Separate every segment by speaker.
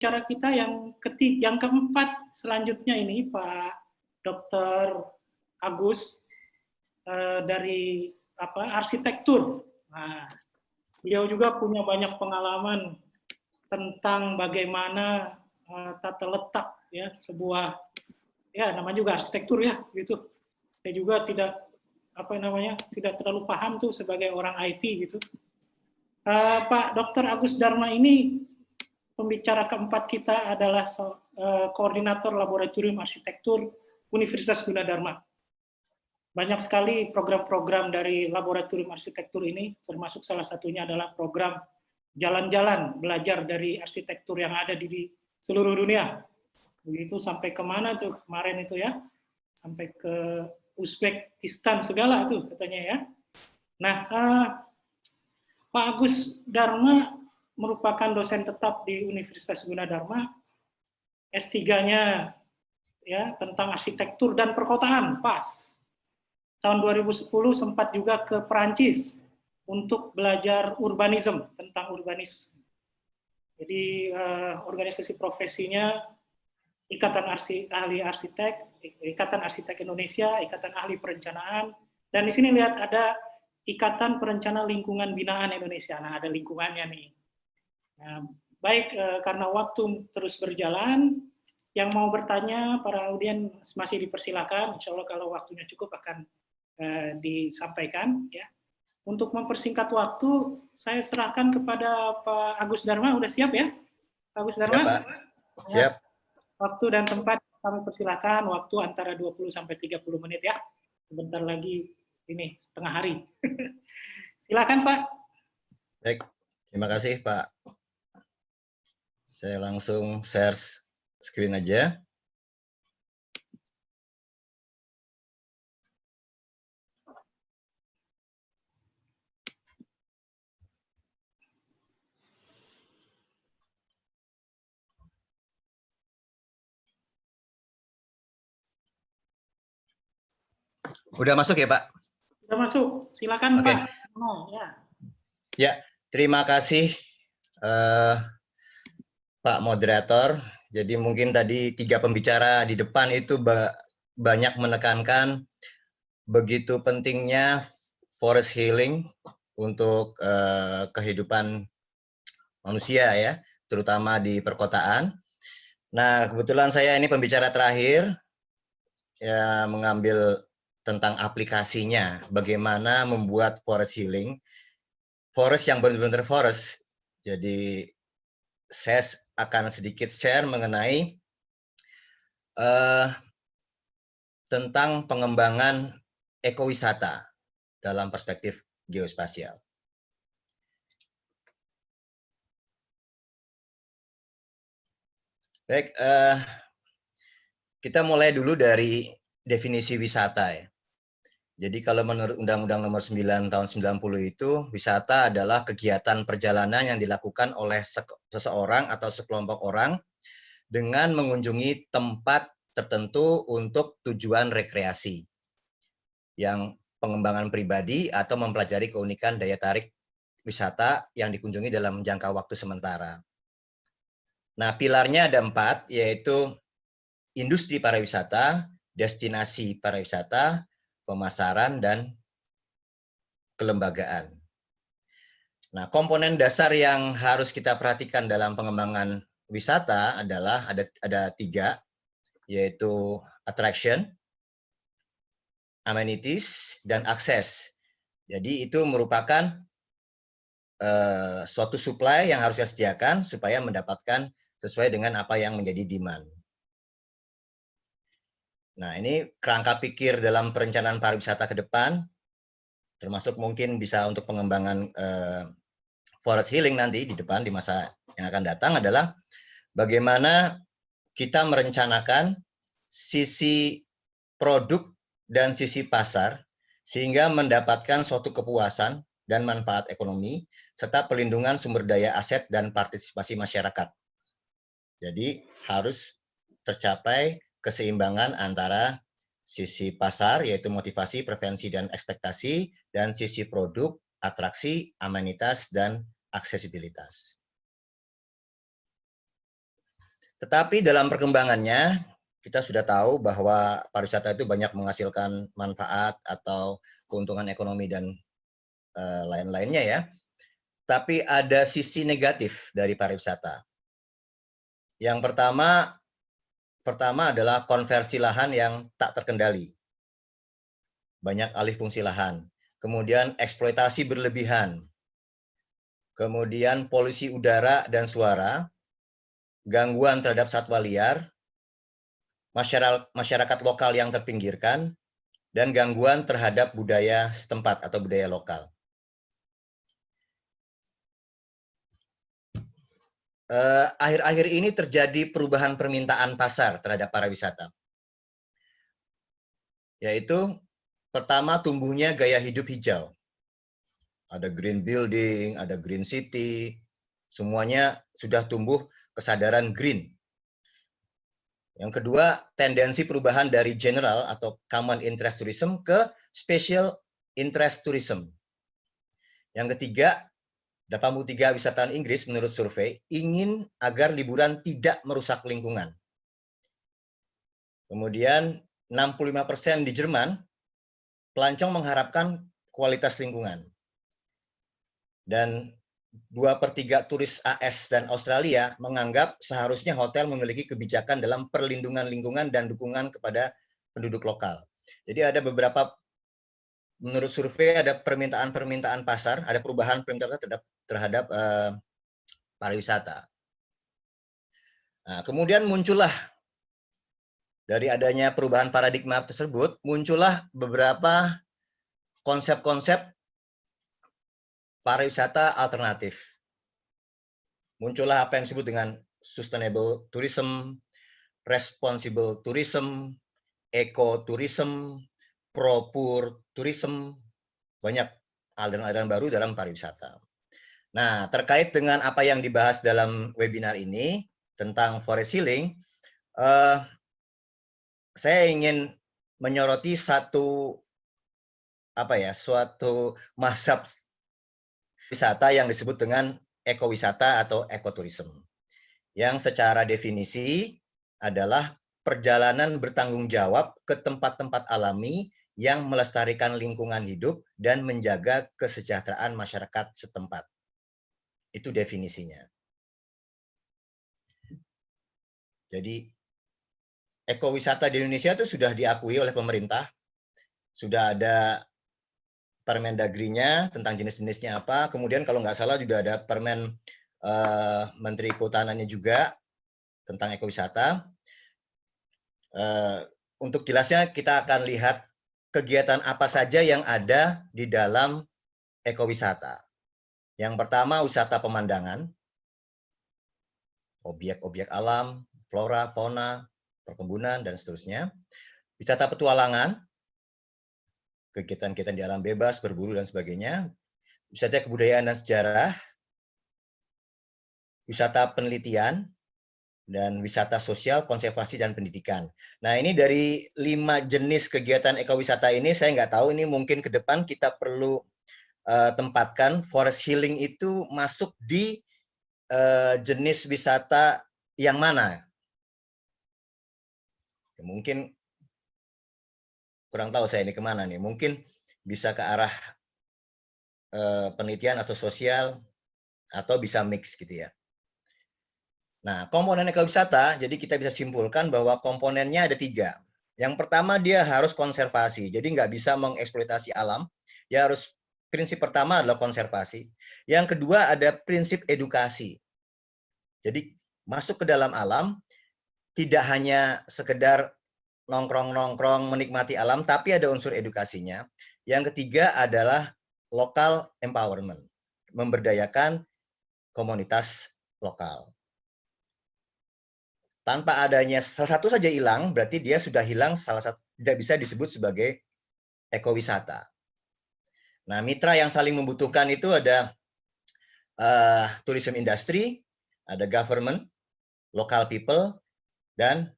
Speaker 1: pembicara kita yang keempat selanjutnya ini Pak Dr. Agus dari arsitektur. Nah, beliau juga punya banyak pengalaman tentang bagaimana tata letak ya sebuah namanya juga arsitektur ya gitu. Saya juga tidak terlalu paham tuh sebagai orang IT gitu. Pak Dr. Agus Dharma ini pembicara keempat kita adalah koordinator laboratorium arsitektur Universitas Gunadarma. Banyak sekali program-program dari laboratorium arsitektur ini, termasuk salah satunya adalah program jalan-jalan belajar dari arsitektur yang ada di seluruh dunia. Begitu sampai kemana tuh kemarin itu ya, sampai ke Uzbekistan segala tuh katanya ya. Nah, Pak Agus Dharma merupakan dosen tetap di Universitas Gunadarma, S3-nya ya tentang arsitektur dan perkotaan, pas. Tahun 2010 sempat juga ke Perancis untuk belajar urbanisme, tentang urbanisme. Jadi organisasi profesinya Ikatan Ahli Arsitek, Ikatan Arsitek Indonesia, Ikatan Ahli Perencanaan, dan di sini lihat ada Ikatan Perencana Lingkungan Binaan Indonesia. Nah, ada lingkungannya nih. Nah, baik, karena waktu terus berjalan, yang mau bertanya para audiens masih dipersilakan. Insya Allah kalau waktunya cukup akan disampaikan. Ya. Untuk mempersingkat waktu, saya serahkan kepada Pak Agus Dharma. Udah siap ya, Pak Agus Dharma?
Speaker 2: Siap, Pak. Siap.
Speaker 1: Waktu dan tempat kami persilakan. Waktu antara 20 sampai 30 menit ya. Sebentar lagi ini setengah hari. Silakan Pak.
Speaker 2: Baik, terima kasih Pak. Saya langsung share screen aja. Udah masuk ya Pak?
Speaker 1: Sudah masuk, silakan Pak.
Speaker 2: Ya, terima kasih Pak Moderator. Jadi mungkin tadi 3 pembicara di depan itu banyak menekankan begitu pentingnya forest healing untuk kehidupan manusia ya, terutama di perkotaan. Nah, kebetulan saya ini pembicara terakhir ya, mengambil tentang aplikasinya, bagaimana membuat forest healing, forest yang benar-benar forest. Jadi saya akan sedikit share mengenai tentang pengembangan ekowisata dalam perspektif geospasial. Baik, kita mulai dulu dari definisi wisata ya. Jadi kalau menurut Undang-Undang Nomor 9 Tahun 90 itu, wisata adalah kegiatan perjalanan yang dilakukan oleh seseorang atau sekelompok orang dengan mengunjungi tempat tertentu untuk tujuan rekreasi, yang pengembangan pribadi atau mempelajari keunikan daya tarik wisata yang dikunjungi dalam jangka waktu sementara. Nah, pilarnya ada 4, yaitu industri pariwisata, destinasi pariwisata, pemasaran, dan kelembagaan. Nah, komponen dasar yang harus kita perhatikan dalam pengembangan wisata adalah ada 3, yaitu attraction, amenities, dan akses. Jadi itu merupakan suatu supply yang harus kita sediakan supaya mendapatkan sesuai dengan apa yang menjadi demand. Nah, ini kerangka pikir dalam perencanaan pariwisata ke depan, termasuk mungkin bisa untuk pengembangan forest healing nanti di depan, di masa yang akan datang, adalah bagaimana kita merencanakan sisi produk dan sisi pasar sehingga mendapatkan suatu kepuasan dan manfaat ekonomi serta pelindungan sumber daya aset dan partisipasi masyarakat. Jadi harus tercapai keseimbangan antara sisi pasar, yaitu motivasi, preferensi, dan ekspektasi, dan sisi produk, atraksi, amenitas, dan aksesibilitas. Tetapi dalam perkembangannya, kita sudah tahu bahwa pariwisata itu banyak menghasilkan manfaat atau keuntungan ekonomi dan lain-lainnya ya. Tapi ada sisi negatif dari pariwisata. Yang pertama adalah konversi lahan yang tak terkendali. Banyak alih fungsi lahan. Kemudian eksploitasi berlebihan. Kemudian polusi udara dan suara, gangguan terhadap satwa liar, masyarakat lokal yang terpinggirkan, dan gangguan terhadap budaya setempat atau budaya lokal. Akhir-akhir ini terjadi perubahan permintaan pasar terhadap pariwisata. Yaitu pertama tumbuhnya gaya hidup hijau. Ada green building, ada green city, semuanya sudah tumbuh kesadaran green. Yang kedua, tendensi perubahan dari general atau common interest tourism ke special interest tourism. Yang ketiga, 83 wisatawan Inggris menurut survei ingin agar liburan tidak merusak lingkungan. Kemudian 65% di Jerman, pelancong mengharapkan kualitas lingkungan. Dan 2/3 turis AS dan Australia menganggap seharusnya hotel memiliki kebijakan dalam perlindungan lingkungan dan dukungan kepada penduduk lokal. Jadi ada beberapa, menurut survei ada permintaan pasar, ada perubahan permintaan terhadap pariwisata. Nah, kemudian muncullah dari adanya perubahan paradigma tersebut, muncullah beberapa konsep-konsep pariwisata alternatif. Muncullah apa yang disebut dengan sustainable tourism, responsible tourism, eco-tourism, pro-poor tourism, banyak aliran-aliran baru dalam pariwisata. Nah, terkait dengan apa yang dibahas dalam webinar ini tentang forest healing, saya ingin menyoroti suatu mazhab wisata yang disebut dengan ekowisata atau ekoturism, yang secara definisi adalah perjalanan bertanggung jawab ke tempat-tempat alami yang melestarikan lingkungan hidup dan menjaga kesejahteraan masyarakat setempat. Itu definisinya. Jadi ekowisata di Indonesia itu sudah diakui oleh pemerintah, sudah ada Permendagrinya tentang jenis-jenisnya apa. Kemudian kalau nggak salah juga ada Permen Menteri Kehutanannya juga tentang ekowisata. Untuk jelasnya kita akan lihat kegiatan apa saja yang ada di dalam ekowisata. Yang pertama wisata pemandangan, objek-objek alam, flora, fauna, perkebunan, dan seterusnya. Wisata petualangan, kegiatan-kegiatan di alam bebas, berburu, dan sebagainya. Wisata kebudayaan dan sejarah, wisata penelitian, dan wisata sosial, konservasi, dan pendidikan. Nah, ini dari 5 jenis kegiatan ekowisata ini, saya nggak tahu, ini mungkin ke depan kita perlu tempatkan forest healing itu masuk di jenis wisata yang mana. Mungkin kurang tahu saya ini kemana nih, mungkin bisa ke arah penelitian atau sosial, atau bisa mix gitu ya. Nah, komponen ekowisata, jadi kita bisa simpulkan bahwa komponennya ada 3. Yang pertama, dia harus konservasi, jadi nggak bisa mengeksploitasi alam, dia harus, prinsip pertama adalah konservasi. Yang kedua ada prinsip edukasi, jadi masuk ke dalam alam, tidak hanya sekedar nongkrong-nongkrong menikmati alam, tapi ada unsur edukasinya. Yang ketiga adalah local empowerment, memberdayakan komunitas lokal. Tanpa adanya salah satu saja hilang, berarti dia sudah hilang salah satu, tidak bisa disebut sebagai ekowisata. Nah, mitra yang saling membutuhkan itu ada tourism industry, ada government, local people, dan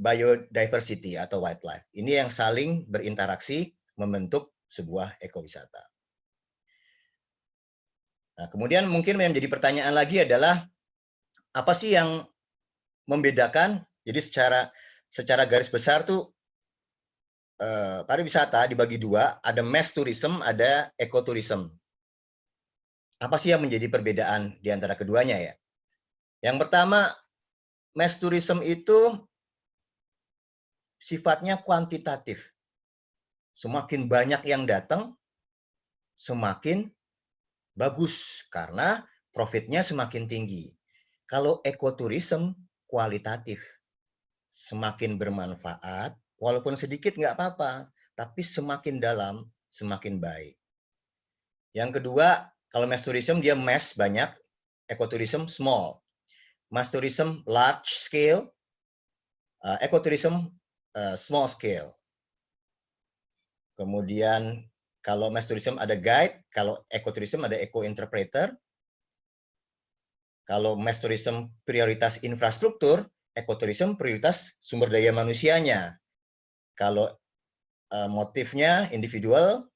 Speaker 2: biodiversity atau wildlife. Ini yang saling berinteraksi membentuk sebuah ekowisata. Nah, kemudian mungkin yang menjadi pertanyaan lagi adalah apa sih yang membedakan, jadi secara garis besar tuh pariwisata dibagi dua, ada mass tourism, ada ecotourism. Apa sih yang menjadi perbedaan di antara keduanya ya? Yang pertama, mass tourism itu sifatnya kuantitatif. Semakin banyak yang datang, semakin bagus karena profitnya semakin tinggi. Kalau ecotourism kualitatif, semakin bermanfaat, walaupun sedikit nggak apa-apa, tapi semakin dalam, semakin baik. Yang kedua, kalau mass tourism dia mass banyak, ecotourism small. Mass tourism large scale, ecotourism small scale. Kemudian kalau mass tourism ada guide, kalau ecotourism ada eco interpreter. Kalau mass tourism prioritas infrastruktur, ecotourism prioritas sumber daya manusianya. Kalau motifnya individual,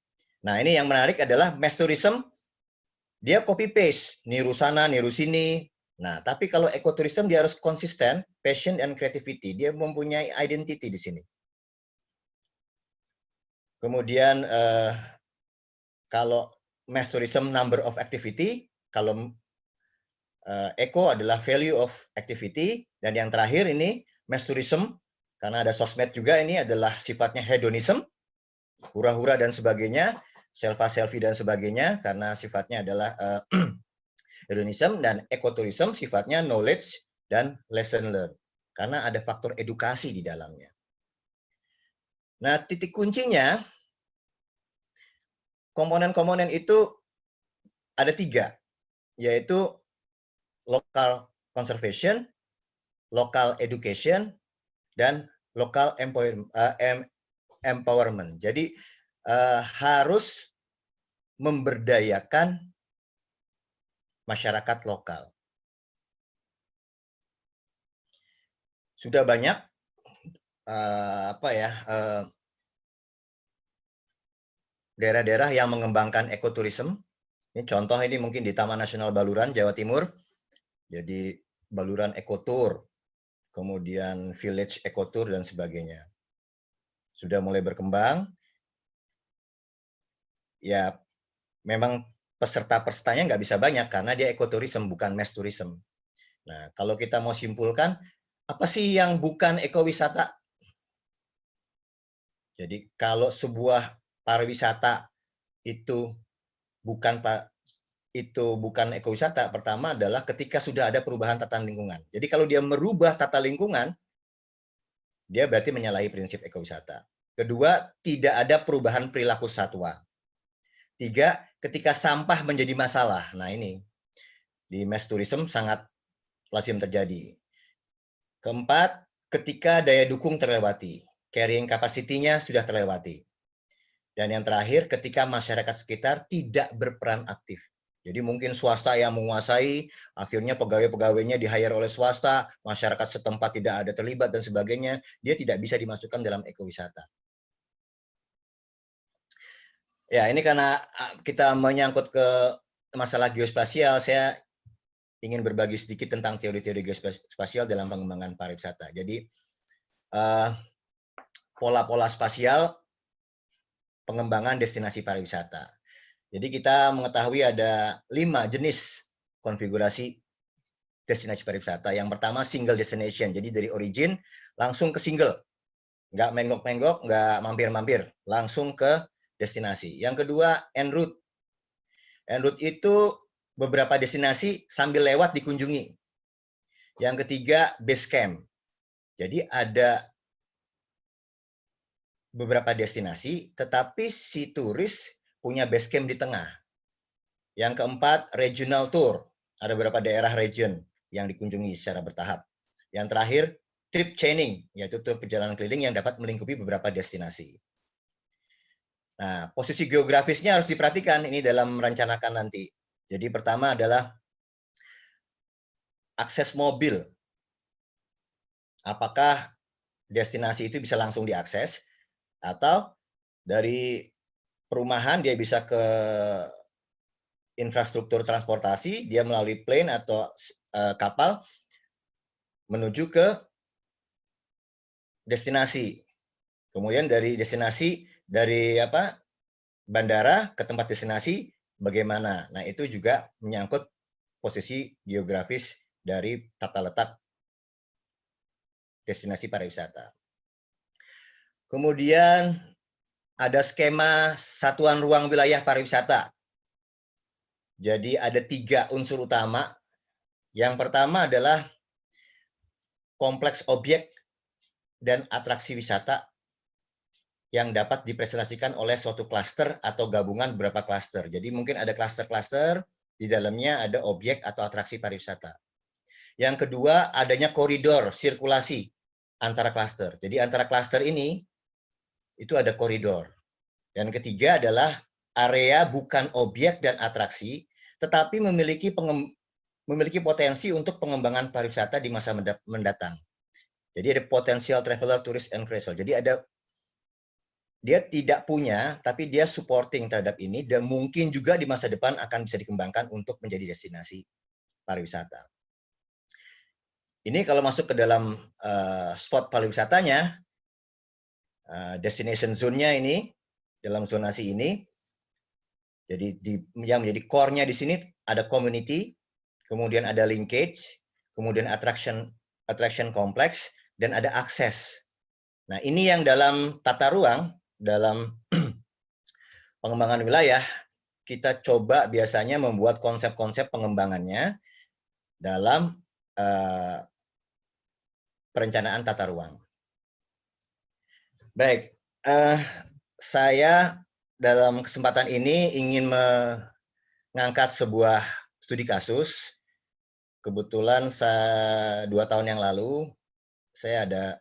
Speaker 2: nah ini yang menarik adalah mass tourism dia copy paste, niru sana, niru sini. Nah, tapi kalau ecotourism dia harus konsisten, passion and creativity, dia mempunyai identity di sini. Kemudian kalau mass tourism number of activity, kalau eco adalah value of activity, dan yang terakhir ini mass tourism, karena ada sosmed juga, ini adalah sifatnya hedonism, hura-hura dan sebagainya, selfie dan sebagainya, karena sifatnya adalah hedonism, dan ecotourism sifatnya knowledge dan lesson learned, karena ada faktor edukasi di dalamnya. Nah, titik kuncinya, komponen-komponen itu ada 3, yaitu local conservation, local education, dan local empowerment. Jadi harus memberdayakan masyarakat lokal. Sudah banyak daerah-daerah yang mengembangkan ekoturism. Ini contoh, ini mungkin di Taman Nasional Baluran, Jawa Timur. Jadi Baluran Ekotur, kemudian Village Ekotur dan sebagainya. Sudah mulai berkembang. Ya, memang peserta-pesertanya nggak bisa banyak karena dia ekoturism, bukan mass tourism. Nah, kalau kita mau simpulkan, apa sih yang bukan ekowisata? Jadi kalau sebuah pariwisata itu bukan ekowisata, pertama adalah ketika sudah ada perubahan tata lingkungan. Jadi kalau dia merubah tata lingkungan, dia berarti menyalahi prinsip ekowisata. Kedua, tidak ada perubahan perilaku satwa. 3, ketika sampah menjadi masalah. Nah ini, di mass tourism sangat lazim terjadi. Keempat, ketika daya dukung terlewati. Carrying capacity-nya sudah terlewati. Dan yang terakhir, ketika masyarakat sekitar tidak berperan aktif. Jadi mungkin swasta yang menguasai, akhirnya pegawai-pegawainya di-hire oleh swasta, masyarakat setempat tidak ada terlibat dan sebagainya, dia tidak bisa dimasukkan dalam ekowisata. Ya, ini karena kita menyangkut ke masalah geospasial, saya ingin berbagi sedikit tentang teori-teori geospasial dalam pengembangan pariwisata. Jadi, pola-pola spasial pengembangan destinasi pariwisata. Jadi kita mengetahui ada 5 jenis konfigurasi destinasi pariwisata. Yang pertama single destination, jadi dari origin langsung ke single. Nggak menggok-menggok, nggak mampir-mampir, langsung ke destinasi. Yang kedua, en route. En route itu beberapa destinasi sambil lewat dikunjungi. Yang ketiga, base camp. Jadi ada beberapa destinasi, tetapi si turis punya base camp di tengah. Yang keempat, regional tour. Ada beberapa daerah region yang dikunjungi secara bertahap. Yang terakhir, trip chaining, yaitu tur perjalanan keliling yang dapat melingkupi beberapa destinasi. Nah, posisi geografisnya harus diperhatikan ini dalam merencanakan nanti. Jadi pertama adalah akses mobil. Apakah destinasi itu bisa langsung diakses atau dari perumahan dia bisa ke infrastruktur transportasi, dia melalui plane atau kapal menuju ke destinasi. Kemudian dari destinasi, dari bandara ke tempat destinasi bagaimana. Nah, itu juga menyangkut posisi geografis dari tata letak destinasi pariwisata. Kemudian ada skema satuan ruang wilayah pariwisata. Jadi ada 3 unsur utama. Yang pertama adalah kompleks objek dan atraksi wisata yang dapat dipresentasikan oleh suatu klaster atau gabungan beberapa klaster. Jadi mungkin ada klaster-klaster, di dalamnya ada objek atau atraksi pariwisata. Yang kedua, adanya koridor sirkulasi antara klaster. Jadi antara klaster ini, itu ada koridor. Dan ketiga adalah area bukan objek dan atraksi, tetapi memiliki potensi untuk pengembangan pariwisata di masa mendatang. Jadi ada potensial traveler, tourist, and crucial. Jadi dia tidak punya, tapi dia supporting terhadap ini, dan mungkin juga di masa depan akan bisa dikembangkan untuk menjadi destinasi pariwisata. Ini kalau masuk ke dalam spot pariwisatanya, destination zone-nya ini, dalam zonasi ini, jadi yang menjadi core-nya di sini ada community, kemudian ada linkage, kemudian attraction complex, dan ada akses. Nah, ini yang dalam tata ruang, dalam pengembangan wilayah, kita coba biasanya membuat konsep-konsep pengembangannya dalam perencanaan tata ruang. Baik, saya dalam kesempatan ini ingin mengangkat sebuah studi kasus. Kebetulan 2 tahun yang lalu, saya ada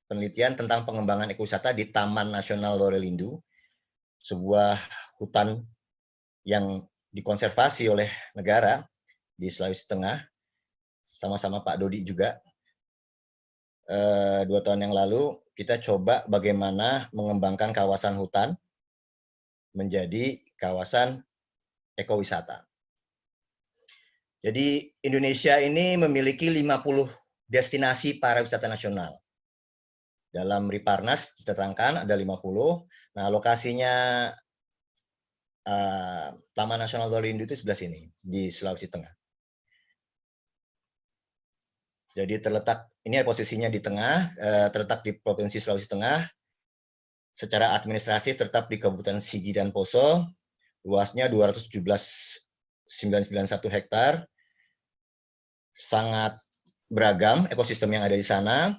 Speaker 2: penelitian tentang pengembangan ekowisata di Taman Nasional Lorelindo, sebuah hutan yang dikonservasi oleh negara di Sulawesi Tengah, sama-sama Pak Dodi juga. 2 tahun yang lalu, kita coba bagaimana mengembangkan kawasan hutan menjadi kawasan ekowisata. Jadi Indonesia ini memiliki 50 destinasi pariwisata nasional. Dalam Riparnas diterangkan ada 50. Nah, lokasinya Taman Nasional Lorelindo itu sebelah sini, di Sulawesi Tengah. Jadi ini posisinya di tengah, terletak di Provinsi Sulawesi Tengah. Secara administratif tetap di Kabupaten Sigi dan Poso, luasnya 217.991 hektar. Sangat beragam ekosistem yang ada di sana.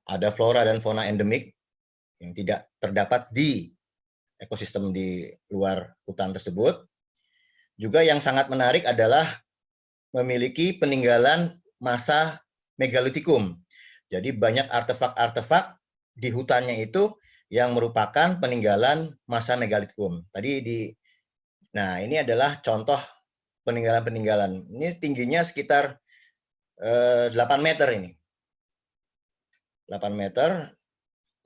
Speaker 2: Ada flora dan fauna endemik yang tidak terdapat di ekosistem di luar hutan tersebut. Juga yang sangat menarik adalah memiliki peninggalan masa megalitikum. Jadi banyak artefak-artefak di hutannya itu yang merupakan peninggalan masa megalitikum. Nah, ini adalah contoh peninggalan-peninggalan. Ini tingginya sekitar 8 meter ini. 8 meter,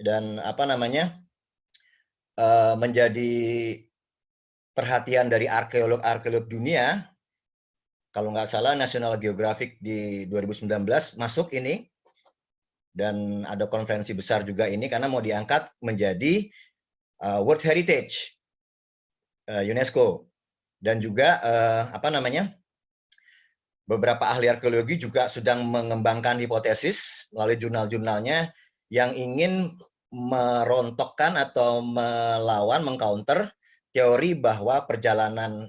Speaker 2: dan menjadi perhatian dari arkeolog dunia. Kalau nggak salah National Geographic di 2019 masuk ini, dan ada konferensi besar juga ini karena mau diangkat menjadi World Heritage UNESCO. Dan juga beberapa ahli arkeologi juga sedang mengembangkan hipotesis melalui jurnal-jurnalnya yang ingin merontokkan atau melawan, mengcounter teori bahwa perjalanan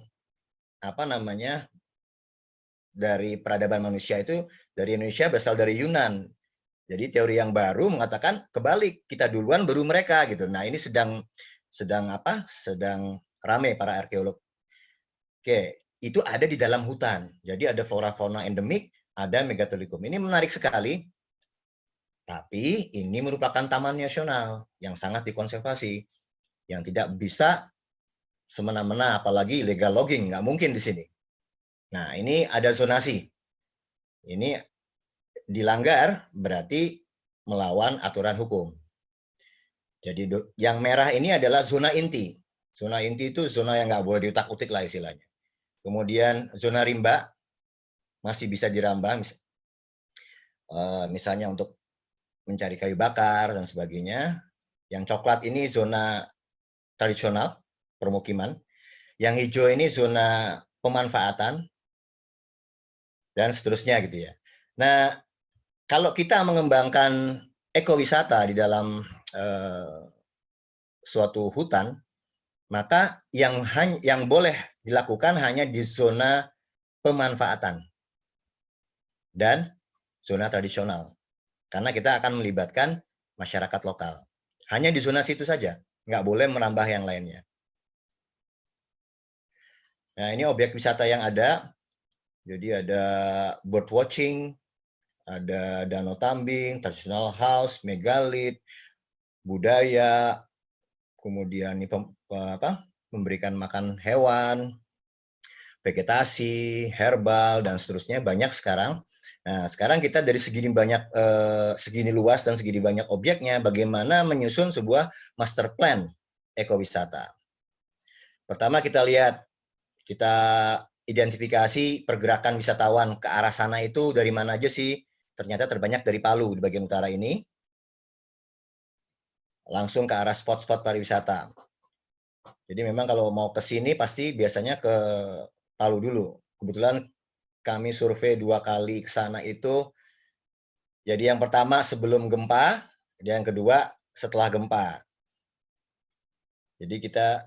Speaker 2: dari peradaban manusia itu dari Indonesia berasal dari Yunan. Jadi teori yang baru mengatakan kebalik, kita duluan baru mereka gitu. Nah, ini sedang ramai para arkeolog. Oke, itu ada di dalam hutan. Jadi ada flora fauna endemik, ada megalitikum. Ini menarik sekali. Tapi ini merupakan taman nasional yang sangat dikonservasi, yang tidak bisa semena-mena, apalagi illegal logging, nggak mungkin di sini. Nah, ini ada zonasi. Ini dilanggar berarti melawan aturan hukum. Jadi yang merah ini adalah zona inti. Zona inti itu zona yang nggak boleh diutak-utik lah istilahnya. Kemudian zona rimba masih bisa dirambah. misalnya untuk mencari kayu bakar dan sebagainya. Yang coklat ini zona tradisional permukiman, yang hijau ini zona pemanfaatan, dan seterusnya gitu ya. Nah, kalau kita mengembangkan ekowisata di dalam suatu hutan, maka yang boleh dilakukan hanya di zona pemanfaatan dan zona tradisional. Karena kita akan melibatkan masyarakat lokal. Hanya di zona situ saja, nggak boleh merambah yang lainnya. Nah, ini objek wisata yang ada. Jadi ada bird watching, ada danau tambing, traditional house, megalith, budaya, kemudian memberikan makan hewan, vegetasi, herbal, dan seterusnya, banyak sekarang. Nah, sekarang kita dari segini luas dan segini banyak objeknya, bagaimana menyusun sebuah master plan ekowisata. Pertama kita lihat, kita identifikasi pergerakan wisatawan ke arah sana itu dari mana aja sih. Ternyata terbanyak dari Palu di bagian utara ini, langsung ke arah spot-spot pariwisata. Jadi memang kalau mau ke sini pasti biasanya ke Palu dulu. Kebetulan kami survei 2 kali ke sana itu. Jadi yang pertama sebelum gempa, yang kedua setelah gempa. Jadi kita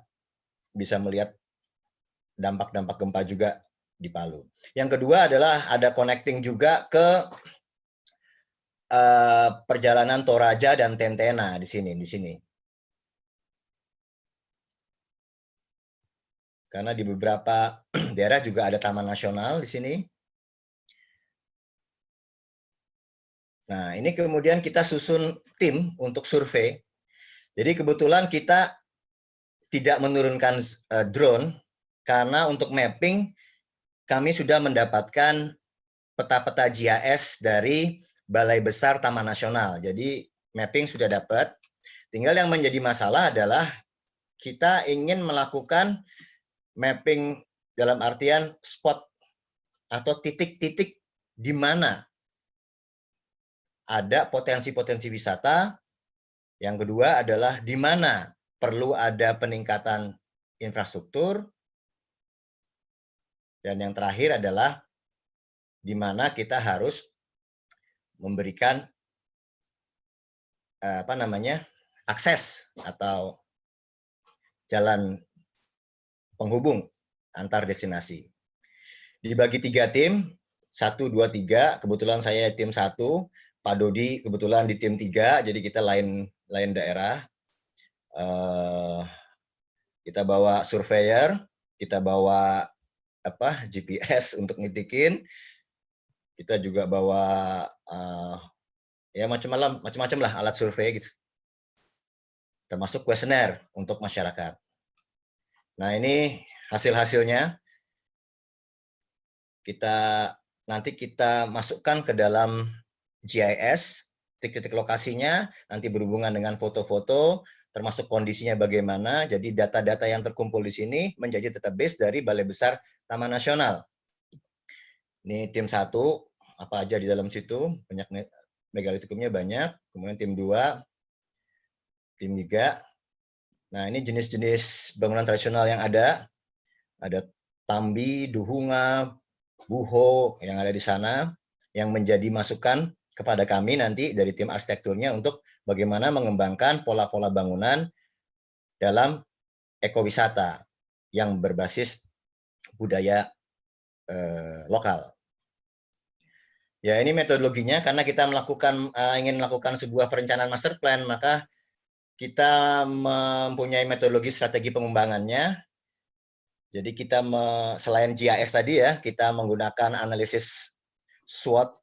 Speaker 2: bisa melihat dampak-dampak gempa juga di Palu. Yang kedua adalah ada connecting juga ke perjalanan Toraja dan Tentena di sini. Karena di beberapa daerah juga ada taman nasional di sini. Nah, ini kemudian kita susun tim untuk survei. Jadi kebetulan kita tidak menurunkan drone karena untuk mapping kami sudah mendapatkan peta-peta GIS dari Balai Besar Taman Nasional. Jadi mapping sudah dapat. Tinggal yang menjadi masalah adalah kita ingin melakukan mapping dalam artian spot atau titik-titik di mana ada potensi-potensi wisata. Yang kedua adalah di mana perlu ada peningkatan infrastruktur. Dan yang terakhir adalah di mana kita harus memberikan akses atau jalan penghubung antar destinasi. Dibagi 3 tim, 1, 2, 3. Kebetulan saya tim 1, Pak Dodi kebetulan di tim 3, jadi kita lain daerah. Kita bawa surveyor, kita bawa GPS untuk ngitikin, kita juga bawa ya macam-macam lah alat survei gitu, termasuk kuesioner untuk masyarakat. Nah, ini hasil-hasilnya. Nanti kita masukkan ke dalam GIS, titik-titik lokasinya, nanti berhubungan dengan foto-foto, termasuk kondisinya bagaimana. Jadi data-data yang terkumpul di sini menjadi database dari Balai Besar Taman Nasional. Ini tim 1, apa aja di dalam situ, banyak megalitikumnya banyak. Kemudian tim 2, tim 3. Nah, ini jenis-jenis bangunan tradisional yang ada. Ada Tambi, Duhunga, Buho yang ada di sana, yang menjadi masukan kepada kami nanti dari tim arsitekturnya untuk bagaimana mengembangkan pola-pola bangunan dalam ekowisata yang berbasis budaya lokal. Ya, ini metodologinya karena kita ingin melakukan sebuah perencanaan master plan, maka kita mempunyai metodologi strategi pengembangannya. Jadi kita selain GIS tadi ya, kita menggunakan analisis SWOT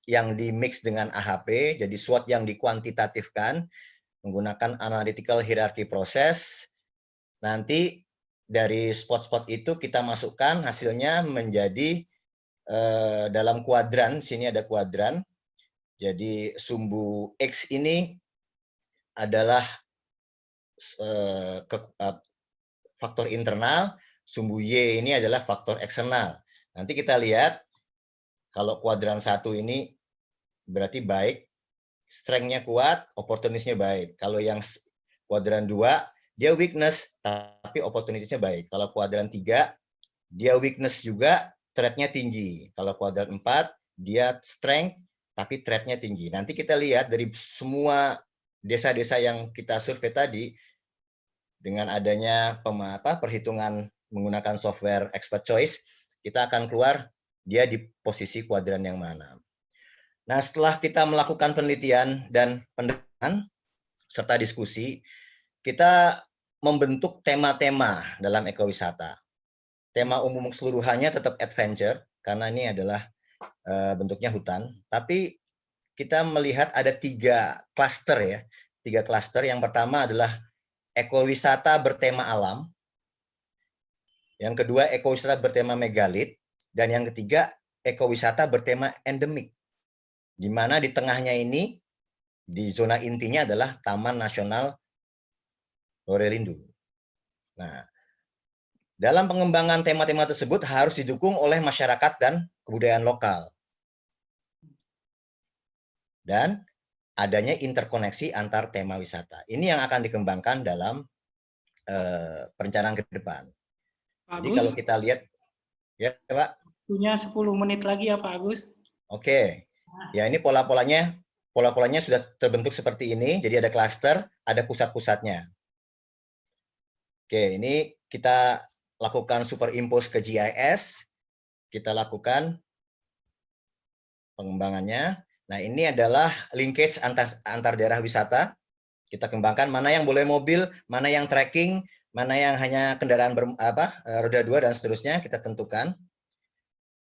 Speaker 2: yang di-mix dengan AHP, jadi SWOT yang dikuantitatifkan, menggunakan analytical hierarchy process. Nanti dari spot-spot itu kita masukkan hasilnya menjadi dalam kuadran, sini ada kuadran. Jadi sumbu X ini adalah faktor internal, sumbu Y ini adalah faktor eksternal. Nanti kita lihat kalau kuadran 1 ini berarti baik, strength-nya kuat, opportunity-nya baik. Kalau yang kuadran 2, dia weakness, tapi opportunity-nya baik. Kalau kuadran 3, dia weakness juga, threat-nya tinggi. Kalau kuadran 4, dia strength, tapi threat-nya tinggi. Nanti kita lihat dari semua desa-desa yang kita survei tadi, dengan adanya perhitungan menggunakan software expert choice, kita akan keluar dia di posisi kuadran yang mana. Nah, setelah kita melakukan penelitian dan pendataan serta diskusi, kita membentuk tema-tema dalam ekowisata. Tema umum keseluruhannya tetap adventure, karena ini adalah bentuknya hutan. Tapi kita melihat ada 3 klaster ya. 3 klaster. Yang pertama adalah ekowisata bertema alam. Yang kedua, ekowisata bertema megalit. Dan yang ketiga, ekowisata bertema endemik. Di mana di tengahnya ini, di zona intinya adalah Taman Nasional Lorelindu. Nah, dalam pengembangan tema-tema tersebut harus didukung oleh masyarakat dan kebudayaan lokal. Dan adanya interkoneksi antar tema wisata. Ini yang akan dikembangkan dalam perencanaan ke depan.
Speaker 1: Pak
Speaker 2: Jadi
Speaker 1: Agus,
Speaker 2: kalau kita lihat, ya Pak.
Speaker 1: punya 10 menit lagi ya Pak Agus.
Speaker 2: Oke, ya ini pola-polanya sudah terbentuk seperti ini. Jadi ada klaster, ada pusat-pusatnya. Oke, ini kita lakukan superimpose ke GIS. Kita lakukan pengembangannya. Nah, ini adalah linkage antar daerah wisata. Kita kembangkan mana yang boleh mobil, mana yang trekking, mana yang hanya kendaraan roda 2 dan seterusnya kita tentukan.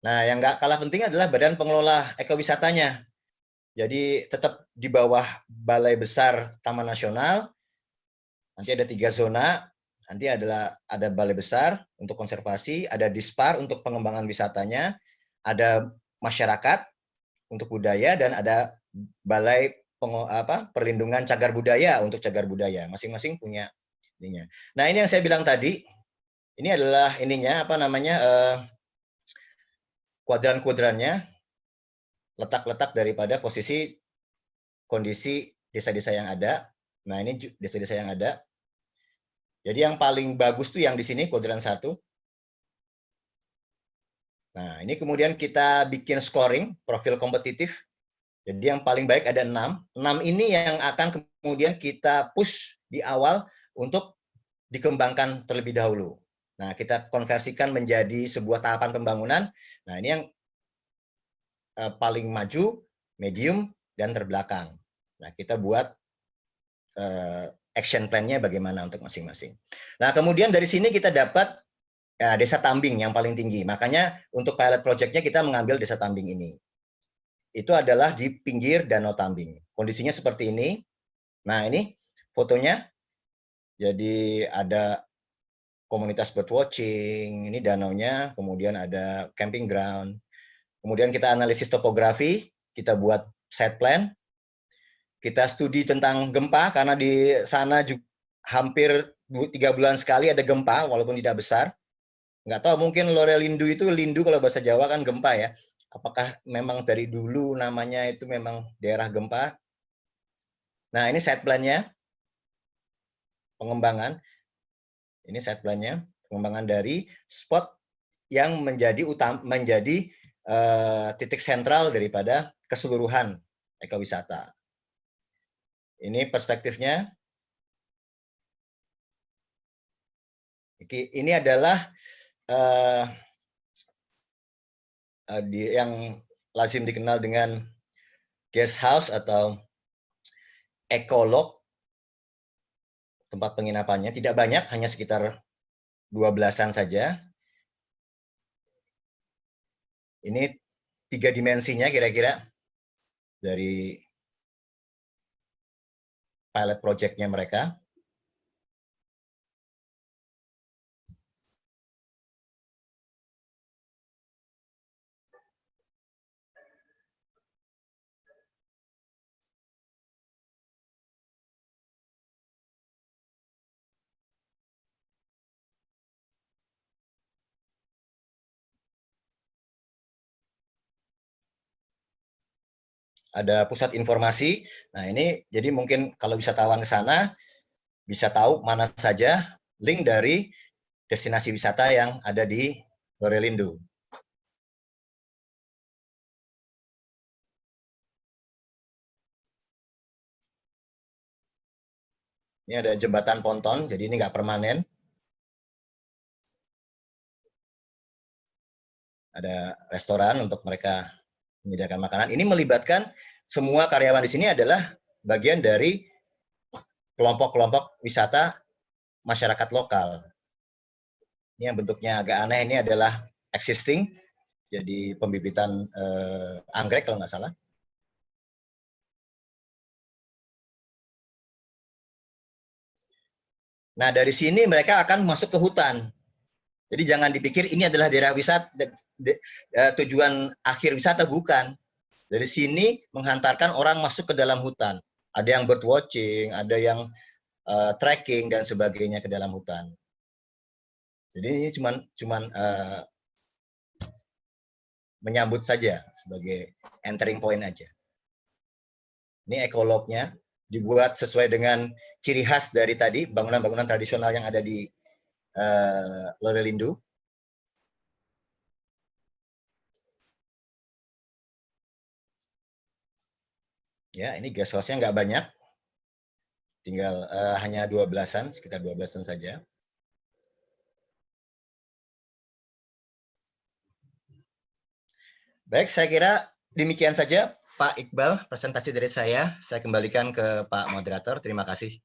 Speaker 2: Nah, yang nggak kalah penting adalah badan pengelola ekowisatanya. Jadi tetap di bawah Balai Besar Taman Nasional. Nanti ada 3 zona. Nanti ada Balai Besar untuk konservasi, ada Dispar untuk pengembangan wisatanya, ada masyarakat untuk budaya, dan ada Balai Perlindungan Cagar Budaya untuk cagar budaya. Masing-masing punya ininya. Nah, ini yang saya bilang tadi, ini adalah ininya kuadran-kuadrannya, letak-letak daripada posisi kondisi desa-desa yang ada. Nah, ini desa-desa yang ada. Jadi yang paling bagus tuh yang di sini kuadran 1. Nah, ini kemudian kita bikin scoring, profil kompetitif. Jadi yang paling baik ada 6. 6 ini yang akan kemudian kita push di awal untuk dikembangkan terlebih dahulu. Nah, kita konversikan menjadi sebuah tahapan pembangunan. Nah, ini yang paling maju, medium, dan terbelakang. Nah, kita buat action plan-nya bagaimana untuk masing-masing. Nah, kemudian dari sini kita dapat desa Tambing yang paling tinggi. Makanya untuk pilot project-nya kita mengambil desa Tambing ini. Itu adalah di pinggir Danau Tambing. Kondisinya seperti ini. Nah, ini fotonya. Jadi ada komunitas birdwatching, ini danaunya, kemudian ada camping ground. Kemudian kita analisis topografi, kita buat site plan. Kita studi tentang gempa, karena di sana juga hampir 3 bulan sekali ada gempa, walaupun tidak besar. Nggak tahu, mungkin Lorelindu itu, lindu kalau bahasa Jawa kan gempa ya. Apakah memang dari dulu namanya itu memang daerah gempa? Nah, ini site plan-nya, pengembangan. Ini site plan-nya, pengembangan dari spot yang menjadi titik sentral daripada keseluruhan ekowisata. Ini perspektifnya. Ini adalah yang lazim dikenal dengan guest house atau ekolog, tempat penginapannya. Tidak banyak, hanya sekitar 12-an saja. Ini 3 dimensinya kira-kira dari pilot project-nya mereka. ada pusat informasi. Nah, ini jadi mungkin kalau wisatawan ke sana bisa tahu mana saja link dari destinasi wisata yang ada di Lorelindo. Ini ada jembatan ponton, jadi ini nggak permanen. Ada restoran untuk mereka menyediakan makanan. Ini melibatkan semua karyawan di sini adalah bagian dari kelompok-kelompok wisata masyarakat lokal. Ini yang bentuknya agak aneh, ini adalah existing, jadi pembibitan anggrek kalau nggak salah. Nah, dari sini mereka akan masuk ke hutan. Jadi jangan dipikir ini adalah daerah wisata, tujuan akhir wisata, bukan. Dari sini menghantarkan orang masuk ke dalam hutan. Ada yang bird watching, ada yang trekking dan sebagainya ke dalam hutan. Jadi ini cuman menyambut saja sebagai entering point aja. Ini ekolognya dibuat sesuai dengan ciri khas dari tadi bangunan-bangunan tradisional yang ada di Lorelindo. Ya, ini guest house-nya nggak banyak, tinggal hanya 12-an, sekitar 12-an saja. Baik, saya kira demikian saja Pak Iqbal, presentasi dari saya. Saya kembalikan ke Pak Moderator. Terima kasih.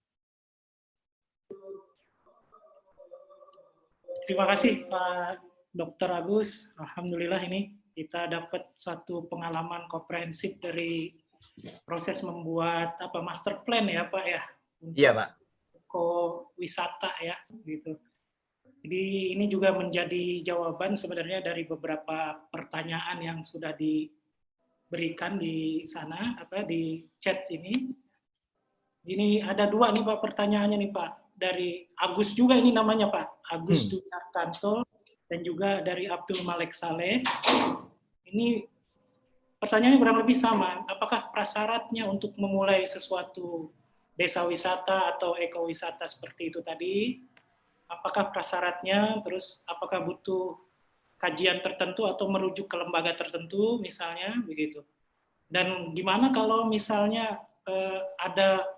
Speaker 1: Terima kasih Pak Dr. Agus. Alhamdulillah ini kita dapat suatu pengalaman komprehensif dari proses membuat master plan ya Pak ya.
Speaker 2: Iya Pak.
Speaker 1: Ekowisata ya gitu. Jadi ini juga menjadi jawaban sebenarnya dari beberapa pertanyaan yang sudah diberikan di sana di chat ini. Ini ada dua nih Pak pertanyaannya nih Pak, dari Agus juga ini namanya Pak, Agus Dunartanto dan juga dari Abdul Malik Saleh. Ini pertanyaannya kurang lebih sama, apakah prasyaratnya untuk memulai sesuatu desa wisata atau ekowisata seperti itu tadi, apakah prasyaratnya, terus apakah butuh kajian tertentu atau merujuk ke lembaga tertentu misalnya begitu. Dan gimana kalau misalnya ada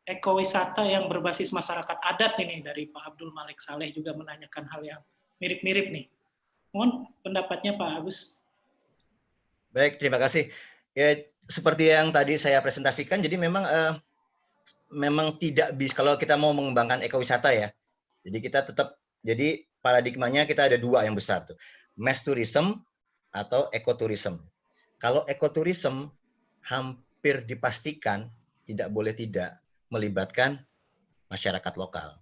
Speaker 1: ekowisata yang berbasis masyarakat adat ini, dari Pak Abdul Malik Saleh juga menanyakan hal yang mirip-mirip nih. Mohon pendapatnya Pak Agus.
Speaker 2: Baik, terima kasih. Ya, seperti yang tadi saya presentasikan, jadi memang tidak bisa kalau kita mau mengembangkan ekowisata ya. Jadi kita tetap, jadi paradigmanya kita ada dua yang besar tuh, mass tourism atau ekoturism. Kalau ekoturism hampir dipastikan tidak boleh tidak melibatkan masyarakat lokal.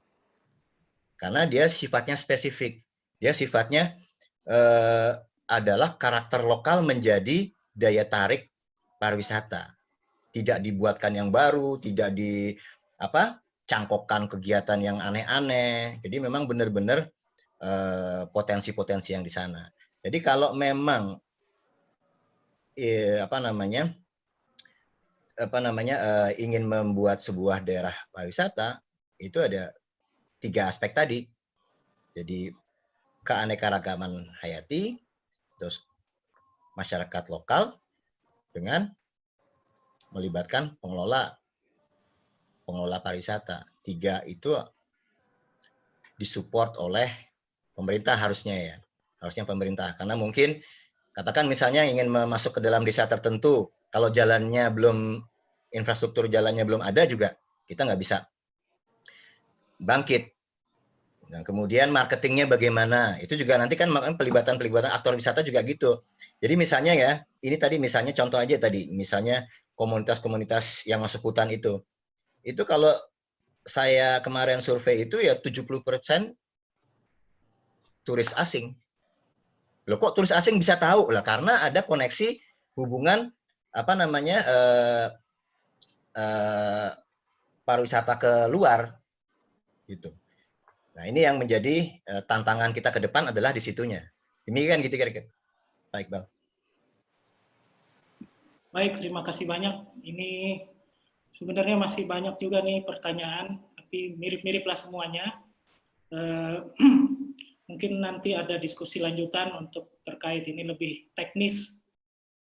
Speaker 2: Karena dia sifatnya spesifik. Dia sifatnya adalah karakter lokal menjadi daya tarik pariwisata. Tidak dibuatkan yang baru, tidak cangkokkan kegiatan yang aneh-aneh. Jadi memang benar-benar potensi-potensi yang di sana. Jadi kalau memang ingin membuat sebuah daerah pariwisata, itu ada 3 aspek tadi. Jadi keanekaragaman hayati, terus masyarakat lokal dengan melibatkan pengelola pariwisata. 3 itu disupport oleh pemerintah harusnya pemerintah, karena mungkin katakan misalnya ingin masuk ke dalam desa tertentu, kalau jalannya belum, infrastruktur jalannya belum ada juga, kita nggak bisa bangkit. Nah, kemudian marketingnya bagaimana? Itu juga nanti kan pelibatan aktor wisata juga gitu. Jadi misalnya ya, ini tadi misalnya contoh aja tadi, misalnya komunitas-komunitas yang masuk hutan itu kalau saya kemarin survei itu ya 70% turis asing. Loh kok turis asing bisa tahu? Lah karena ada koneksi hubungan pariwisata ke luar gitu. Nah, ini yang menjadi tantangan kita ke depan adalah di situnya. Demikian gitu kira-kira. Pak Iqbal.
Speaker 1: Baik, terima kasih banyak. Ini sebenarnya masih banyak juga nih pertanyaan, tapi mirip-mirip lah semuanya. Mungkin nanti ada diskusi lanjutan untuk terkait ini lebih teknis